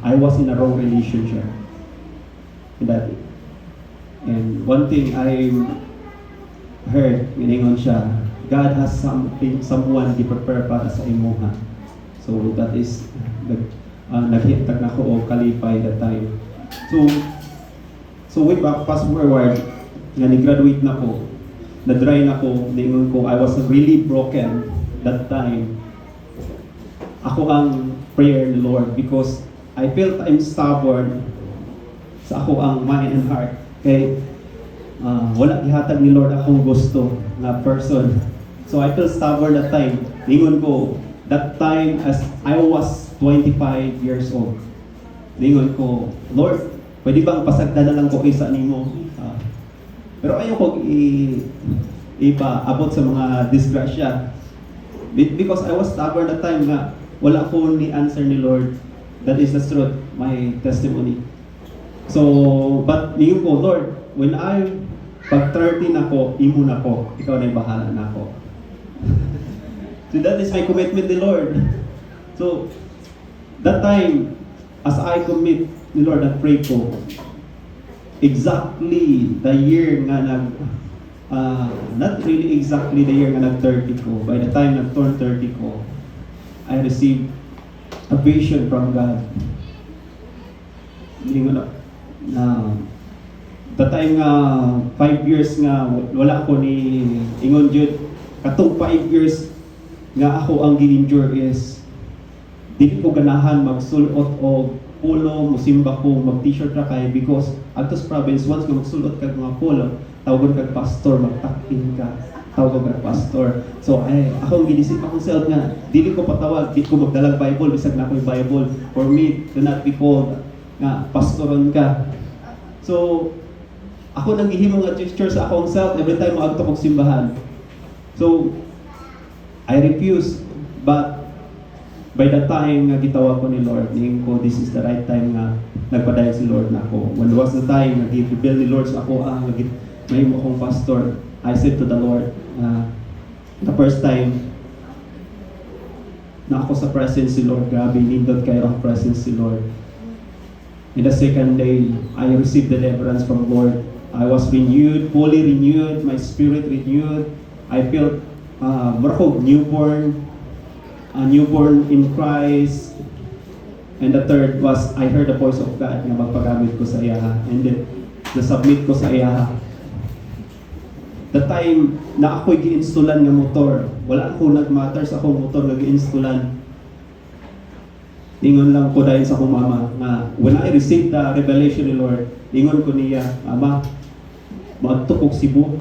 I was in a wrong relationship. And one thing I heard, miningon siya, God has someone gi-prepare para sa imuha. So that is, naghintag na ko o kalipay that time. So way back, fast forward, nga ni-graduate na ko, na-dry na ko, ningon ko, I was really broken that time. Ako ang prayer ni Lord because I felt I'm stubborn sa ako ang mind and heart. Okay? Wala gihatag ni Lord akong gusto na person. So I felt stubborn that time. Ningon ko, that time as I was 25 years old. Ningon ko, Lord, pwede bang pasagda na lang ko isa nimo? Pero ayoko ipaabot sa mga disgrasya. Because I was stubborn that time nga, wala ko ni answer ni Lord. That is the truth, my testimony. So, but niyo ko, Lord, when pag 30 na ko, imo na ko, ikaw na yung bahala na ako. So that is my commitment to Lord. So, that time, as I commit ni Lord at pray ko, exactly the year nga not really exactly the year nga nag-30 ko. By the time nag-turn 30 ko, I received a vision from God. Hindi ko na the time nga 5 years nga wala ko ni ingon jud katong 5 years nga ako ang gi-endure is dili ko ganahan magsulot og polo, musimba ko, mag-t-shirt ra kay because atos province once nga magsulot kag mga polo, tawagon kag pastor, magtak-in ka, tawag kag pastor. So ako ang ginisip akong self nga dili ko patawag, dili ko magdalag Bible bisag na ko'y Bible. For me to not be called nga pastoron ka. So ako nang gihimo nga gesture sa akong self every time maadto kog simbahan. So I refuse, but by the time nga gitawag ko ni Lord, ningin ko this is the right time nga nagpadayon si Lord na ako. When was the time nga gi-reveal ni Lord sa ako mahimo akong pastor, I said to the Lord, the first time na ako sa presence si Lord, grabe, nindot kayo ang presence si Lord. In the second day, I received deliverance from Lord. I was renewed, fully renewed, my spirit renewed. I felt newborn in Christ. And the third was, I heard the voice of God na magpagamit ko sa iyaha. And then, na-submit ko sa iyaha. The time na ako'y gi-installan ng motor, wala akong nag-matter sa akong motor na gi-installan. Ingon lang ko dahil sa akong mama na when I received the revelation ni Lord, ingon ko niya, Ama, magtukog Cebu.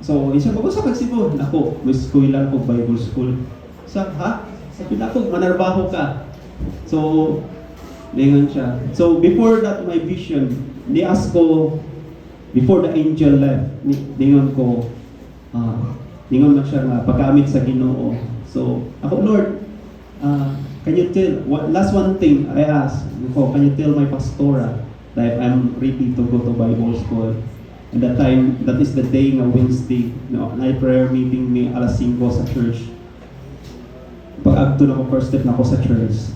So, isa ko sa Cebu. Nako, may school lang ko, Bible school. Sabi na ako, manarbaho ka. So, lingon siya. So, before that, my vision, ni-ask ko, before the angel left, ningon ko, ningon na siya nga, pagkamit sa Ginoo. So, ako, Lord, can you tell, last one thing I asked, can you tell my pastora that I'm ready to go to Bible school? And that time, that is the day nga Wednesday, night prayer meeting ni alas 5 sa church. Pag-agto na ko, first step na ko sa church,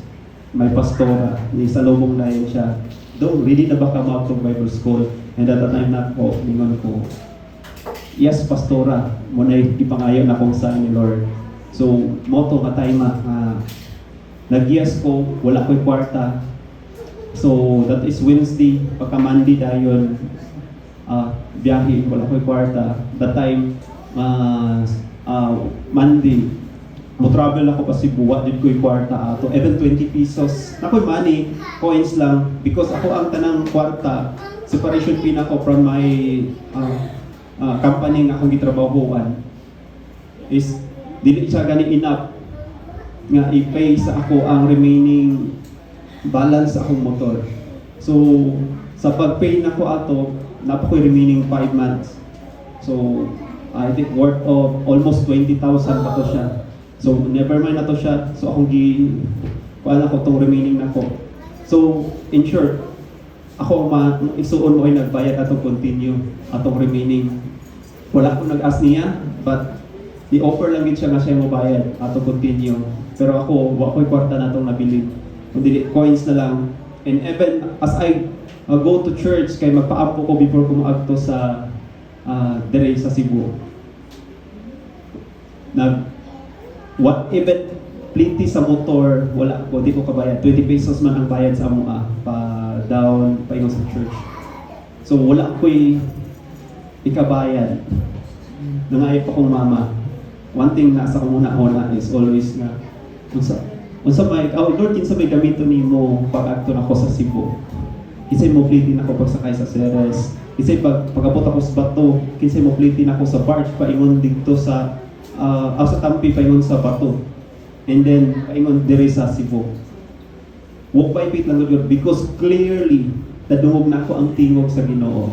may pastora, ni salubong na yun siya. Doon, ready na ba ka to Bible school? And at that time na ko, ningon ko, yes, pastora, muna ipangayon na kong sa ni Lord. So, moto ka time nag-yes ko, wala ko'y kwarta. So, that is Wednesday, pagka Monday dayon, biyahe, wala ko'y kwarta. That time, Monday, mo-travel ako pa Cebu, din ko'y kwarta ato. Even 20 pesos, na ko'y money, coins lang, because ako ang tanang kwarta, separation fee na ko from my company nga akong gitrabahuan is dili siya gani enough nga i-pay sa ako ang remaining balance sa akong motor. So sa pag-pay na ko ato, napa ko remaining 5 months. So I think worth of almost 20,000 pa to siya. So never mind na to siya. So akong kuan ako tong remaining na ko. So in short, ako isuon mo ay nagbayad atong continue atong remaining. Wala ko nag-ask niya, but i-offer lang gid siya nga siya mo bayad atong continue. Pero ako, wa ko'y kwarta na itong nabili. Kundi coins na lang. And even as I go to church, kay magpa-apo ko before ko maagto sa dire sa Cebu. Even plenty sa motor, wala ko, di ko kabayad. 20 pesos man ang bayad sa among pa down, pa sa church. So wala ko'y ikabayad. Nangayo pa kong mama. One thing na sa kumuna-una is always nga, unsa may Lord, kinsa may gamito nimo pag-agto nako sa Cebu. Kinsay mo plitin ako pagsakay sa Ceres. Kinsay pag-abot ako sa bato, kinsay mo plitin ako sa barge paingon dito sa sa Tampi paingon sa bato. And then paingon dire sa Cebu. Walk by faith lang Lord, because clearly nadungog na ako ang tingog sa Ginoo.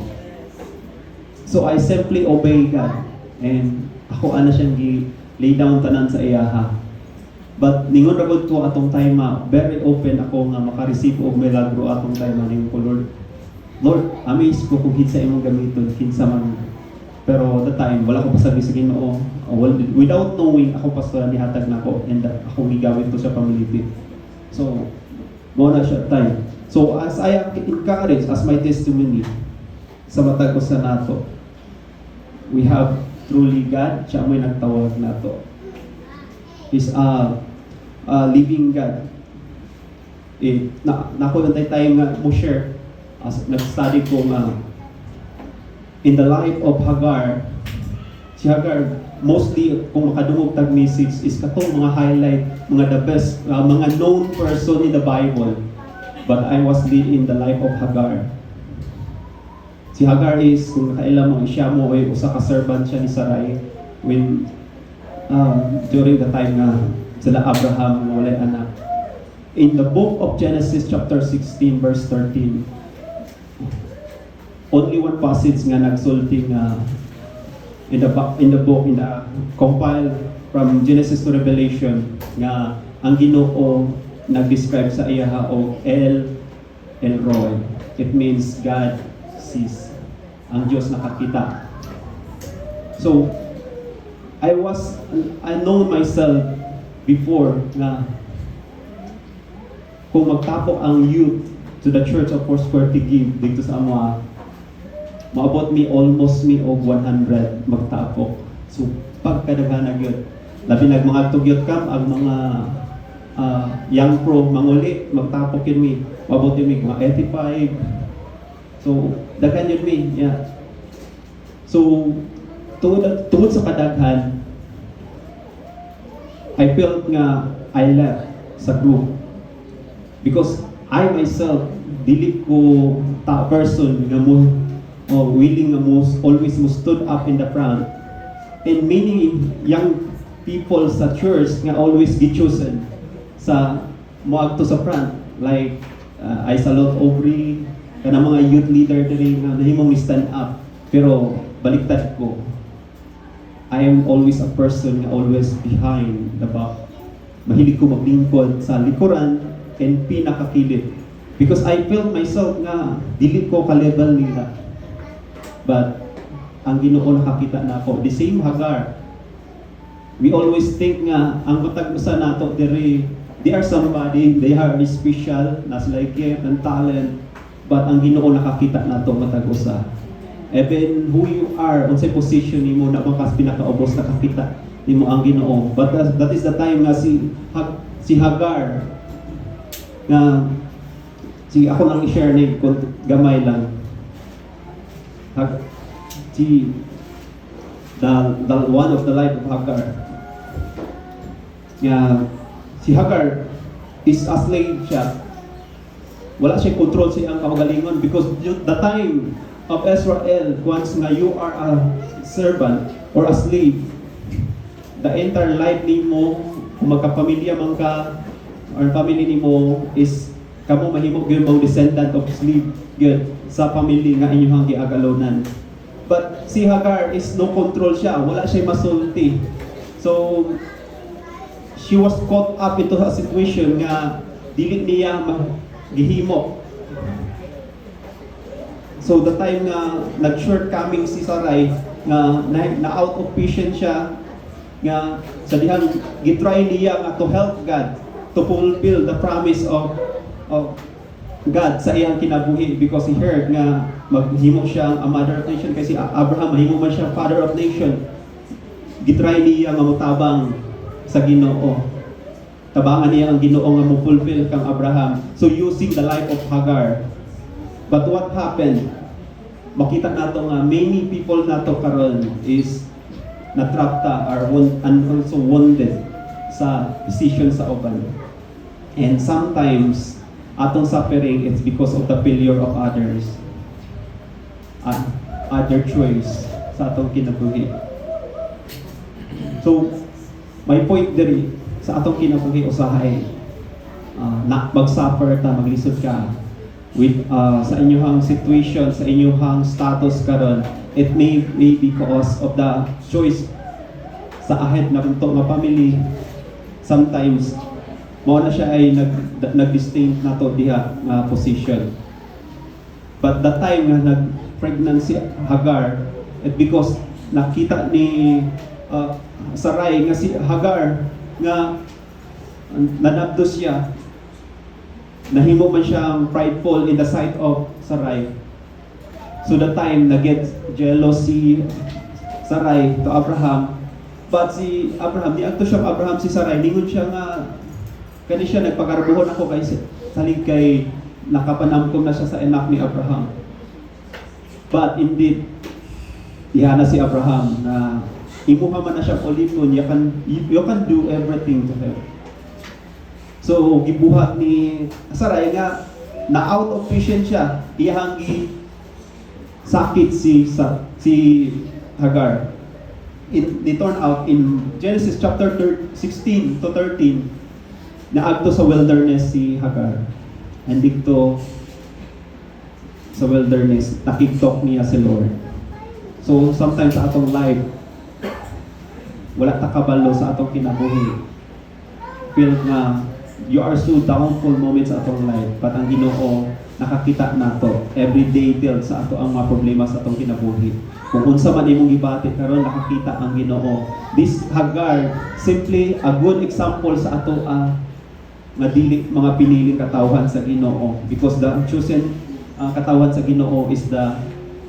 So I simply obey God, and ako ana siyang lay down tanan sa iyaha. But ningon ra gud ko atong time very open ako nga maka-receive og milagro atong time ning ko Lord, amaze ko kung kinsa imong gamiton, kinsa man. Pero the time wala ko pasabi sa Ginoo. Without knowing ako pastor ni hatag nako and ako gigawin to sa pamilya. So Mao na siya time. So as I encourage as my testimony sa matag usa nato, we have truly God, siya may nagtawag nato. Is a living God. Nako nantay tayo nga mo share as nag-study ko nga in the life of Hagar. Si Hagar mostly kung makadungog tag message is katong mga highlight, mga the best, mga known person in the Bible. But I was lead in the life of Hagar. Si Hagar is, kung nakailam mo, siya mo ay usa ka servant siya ni Sarai when during the time na sila Abraham walay anak. In the book of Genesis chapter 16 verse 13, only one passage nga nagsulti nga in the book compiled from Genesis to Revelation nga ang Ginoo nag-describe sa iya og El Roy. It means God sees. Ang Diyos nakakita. So I know myself before na kung magtapok ang youth to the Church of Foursquare to give dito sa Amoa, maabot mi almost mi og 100 magtapok. So pagkadaghanag yun, labi nag mga tugyot kam ang mga young pro manguli magtapok yun mi, maabot yun mi mga 85. So daghan yun mi, yeah. So tungod sa kadaghan, I felt nga I left sa group because I myself dili ko person nga mo willing nga mo always mo stood up in the front, and many young people sa church nga always get chosen sa moagto sa front, like I salute Aubrey kana mga youth leader diri nga nahimong stand up, pero baliktad ko. I am always a person nga always behind the back. Mahilig ko maglingkod sa likuran and pinakakilid. Because I felt myself nga dili ko ka-level nila. But ang Ginoo nakakita na ako. The same Hagar. We always think nga ang matag-usa nato diri, they are somebody, they are special, na sila gift and talent. But ang Ginoo nakakita nato matag-usa. Even who you are, unsay position nimo na makas pinakaubos nakakita nimo ang Ginoo. But that is the time nga si Hagar nga ako nang i-share ni gamay lang. The one of the life of Hagar. Si Hagar is a slave siya. Wala siya control sa iyang kamagalingon because the time of Israel, once nga you are a servant or a slave, the entire life nimo, kung magkapamilya man ka, or family nimo is kamo mahimo gyud mong descendant of slave gyud sa family nga inyong giagalonan. But si Hagar is no control siya, wala siya masulti. So she was caught up into a situation nga dili niya gihimo. So the time nga nag-shortcoming si Sarai nga na out of patience siya nga sa dihang gitry niya nga to help God to fulfill the promise of God sa iyang kinabuhi because he heard nga maghimo siya a mother of nation kasi Abraham mahimo man siya father of nation. Gitry niya nga motabang sa Ginoo. Tabangan niya ang Ginoo nga mo fulfill kang Abraham. So using the life of Hagar. But what happened? Makita nato nga many people nato karon is natrapta or and also wounded sa decision sa uban. And sometimes atong suffering it's because of the failure of others. Other choice sa atong kinabuhi. So my point diri sa atong kinabuhi usahay na mag-suffer ta, maglisod ka with sa inyong situation, sa inyong status karon. It may be because of the choice sa ahead na bunto nga family. Sometimes mao na siya ay nag-distinct nato diha nga position. But the time nga nag-pregnant si Hagar, it because nakita ni Sarai nga si Hagar nga nanabdos siya. nahimo man siyang prideful in the sight of Sarai. So the time na-get jealous si Sarai to Abraham, but si Abraham, di agto siya Abraham si Sarai, ningon siya nga, kani siya nagpakarbuhon ako kay salig kay nakapanamkom na siya sa anak ni Abraham. But indeed, diha na si Abraham na imuha man na siya ulipon, you can do everything to her. So, gibuhat ni Sarai nga, na out of patience siya, iyang sakit si Hagar. It turned out in Genesis chapter 16 to 13, naagto sa wilderness si Hagar. And dito sa wilderness, nakiktok niya si Lord. So, sometimes sa atong life, wala ta kabalo sa atong kinabuhi. Feel nga, you are so downful moments sa atong life, but ang Ginoo nakakita nato every detail sa ato ang mga problema sa atong kinabuhi. Kung unsa man imong gibati karon, nakakita ang Ginoo. This Hagar simply a good example sa ato nga dili mga piniling katawhan sa Ginoo, because the chosen katawhan sa Ginoo is the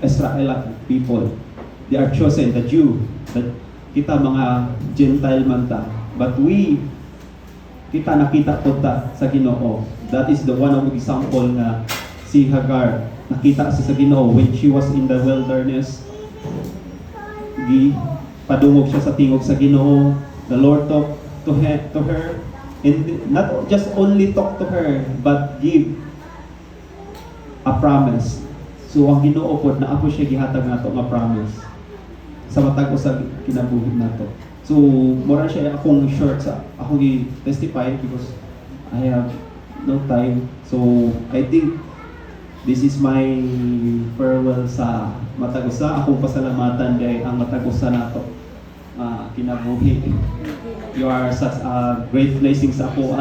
Israelite people. They are chosen, the Jew. Kita mga Gentile man ta, but kita nakita po ta sa Ginoo. That is the one of example nga si Hagar nakita sa Ginoo when she was in the wilderness. Padungog siya sa tingog sa Ginoo. The Lord talked to her, and not just only talk to her, but give a promise. So ang Ginoo pod na ako siya gihatag nato nga promise sa matag sa kinabuhi nato. So mura siya akong short sa akong i-testify because I have no time. So I think this is my farewell sa matag usa. Akong pasalamatan kay ang matag usa nato kinabuhi. You are such a great blessing sa ako.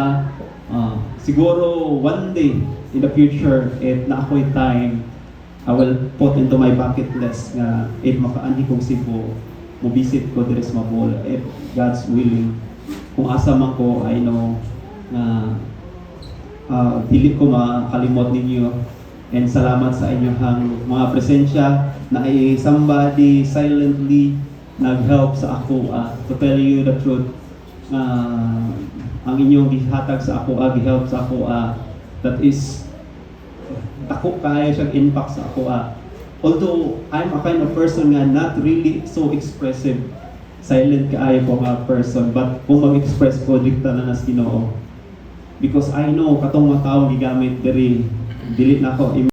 Siguro one day in the future, if na ako'y time, I will put into my bucket list nga if makaanhi kong Cebu, mo visit ko diri sa Mabol, if God's willing. Kung asa man ko, I know na dili ko makalimot ninyo, and salamat sa inyong mga presensya na somebody silently nag-help sa ako to tell you the truth. Ang inyong gihatag sa ako, gi-help sa ako, that is ako kaya siyang impact sa ako. Although I'm a kind of person nga not really so expressive, silent kaayo ko nga person, but kung mag-express ko, dikta na nas Ginoo. Because I know katong mga tao gigamit diri, dili na ako